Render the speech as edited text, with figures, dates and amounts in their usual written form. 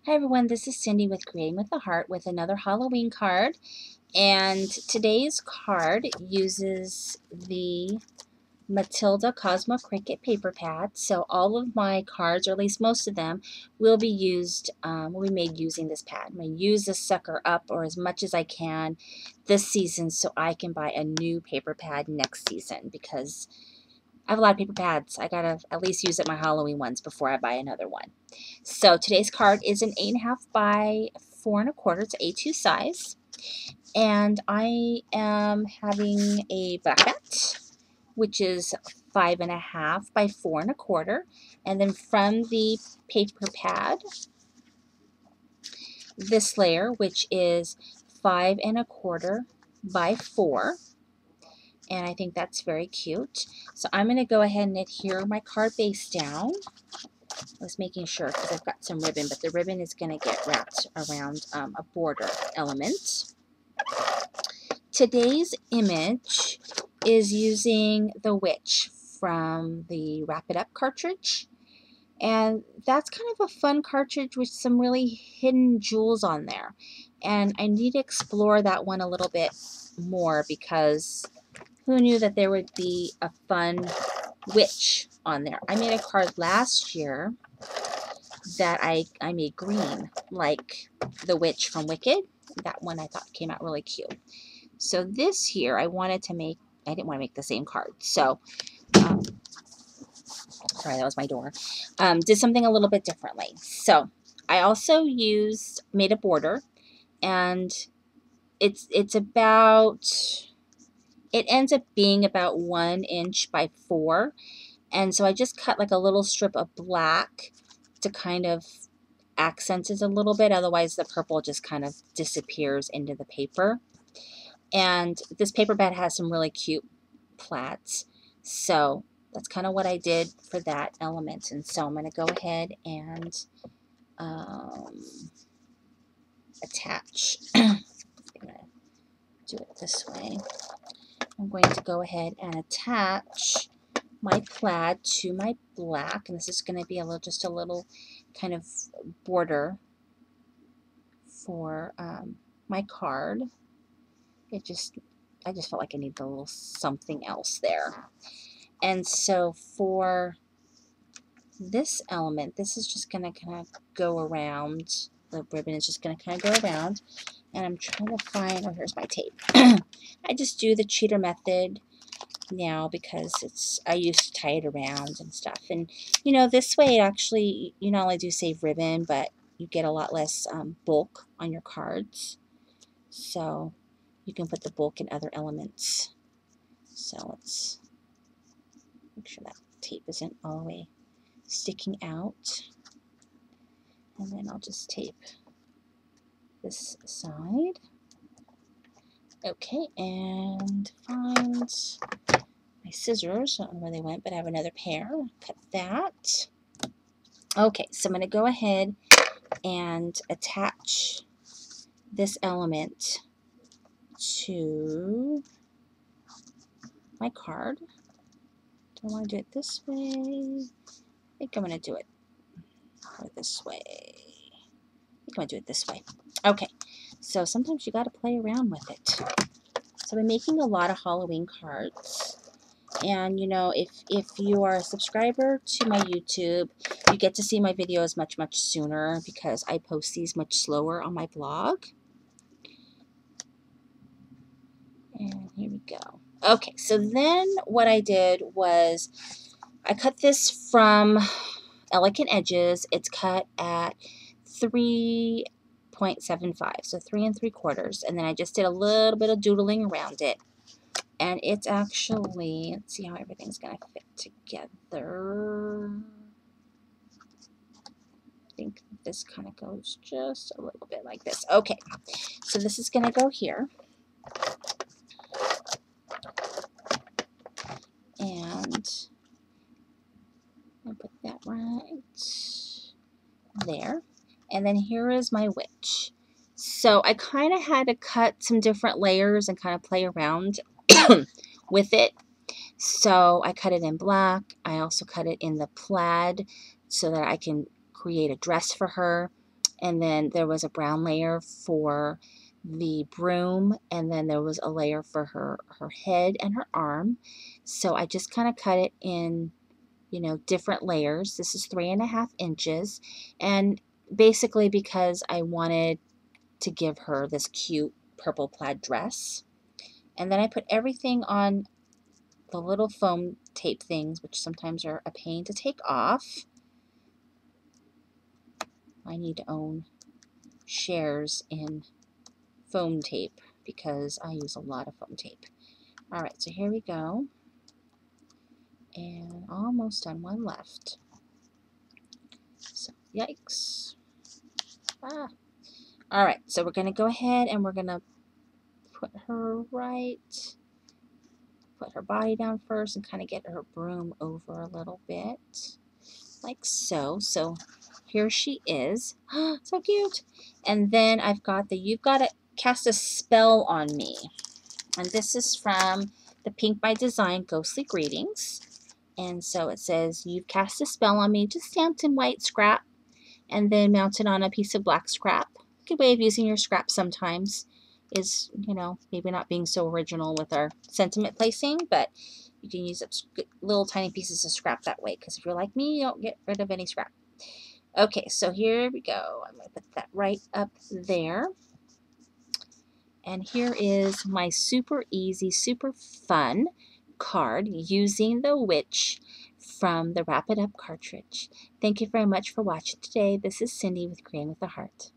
Hi everyone, this is Cindy with Creating with the Heart with another Halloween card. And today's card uses the Matilda Cosmo Cricut paper pad. So all of my cards, or at least most of them, will be made using this pad. I'm going to use this sucker up or as much as I can this season so I can buy a new paper pad next season because I have a lot of paper pads. I gotta at least use up my Halloween ones before I buy another one. So today's card is an 8.5 by 4 1/4. It's A2 size. And I am having a black mat, which is 5.5 by 4 1/4. And then from the paper pad, this layer, which is 5 1/4 by 4. And I think that's very cute. So I'm going to go ahead and adhere my card base down. I was making sure because I've got some ribbon, but the ribbon is going to get wrapped around a border element. Today's image is using the witch from the Wrap It Up cartridge. And that's kind of a fun cartridge with some really hidden jewels on there. And I need to explore that one a little bit more because who knew that there would be a fun witch on there. I made a card last year that I made green, like the witch from Wicked. That one I thought came out really cute. So this year I didn't want to make the same card. So, sorry, that was my door. Did something a little bit differently. So I also made a border, and it ends up being about 1 inch by 4. And so I just cut like a little strip of black to kind of accent it a little bit. Otherwise, the purple just kind of disappears into the paper. And this paper pad has some really cute plaids. So that's kind of what I did for that element. And so I'm going to go ahead and attach. I'm going to do it this way. I'm going to go ahead and attach my plaid to my black, and this is going to be just a little kind of border for my card. I just felt like I needed a little something else there. And so for this element, this is just going to kind of go around. The ribbon is just going to kind of go around, and I'm trying to find, oh, here's my tape. I just do the cheater method now because I used to tie it around and stuff. And you know, this way actually you not only do save ribbon, but you get a lot less bulk on your cards. So you can put the bulk in other elements. So let's make sure that tape isn't all the way sticking out. And then I'll just tape this side. Okay, and find my scissors. I don't know where they went, but I have another pair. Cut that. Okay, so I'm going to go ahead and attach this element to my card. Do I want to do it this way? I think I'm going to do it this way. I think I'm going to do it this way. Okay, so sometimes you got to play around with it. So I'm making a lot of Halloween cards. And you know, if you are a subscriber to my YouTube, you get to see my videos much sooner because I post these much slower on my blog. And here we go. Okay, so then what I did was I cut this from Elegant Edges. It's cut at 3.75, so 3 3/4, and then I just did a little bit of doodling around it. And it's actually, let's see how everything's going to fit together. I think this kind of goes just a little bit like this. Okay, so this is going to go here. And I'll put that right there. And then here is my witch. So I kind of had to cut some different layers and kind of play around with it. So I cut it in black. I also cut it in the plaid so that I can create a dress for her. and then there was a brown layer for the broom, and then there was a layer for her head and her arm. So I just kind of cut it in, you know, different layers. This is 3.5 inches, and basically because I wanted to give her this cute purple plaid dress. And then I put everything on the little foam tape things, which sometimes are a pain to take off. I need to own shares in foam tape because I use a lot of foam tape. Alright, so here we go. And almost done, one left. So, yikes. Ah. Alright, so we're going to go ahead and we're going to put her put her body down first and kind of get her broom over a little bit. Like so. So here she is. So cute. And then I've got the You've Got to Cast a Spell on Me. And this is from the Pink by Design Ghostly Greetings. And so it says, you've cast a spell on me, just stamped in white scrap and then mounted on a piece of black scrap. Good way of using your scrap sometimes is, you know, maybe not being so original with our sentiment placing, but you can use up little tiny pieces of scrap that way, because if you're like me, you don't get rid of any scrap. Okay, so here we go. I'm going to put that right up there. And here is my super easy, super fun card using the witch from the Wrap It Up cartridge. Thank you very much for watching today. This is Cindy with Creating with a Heart.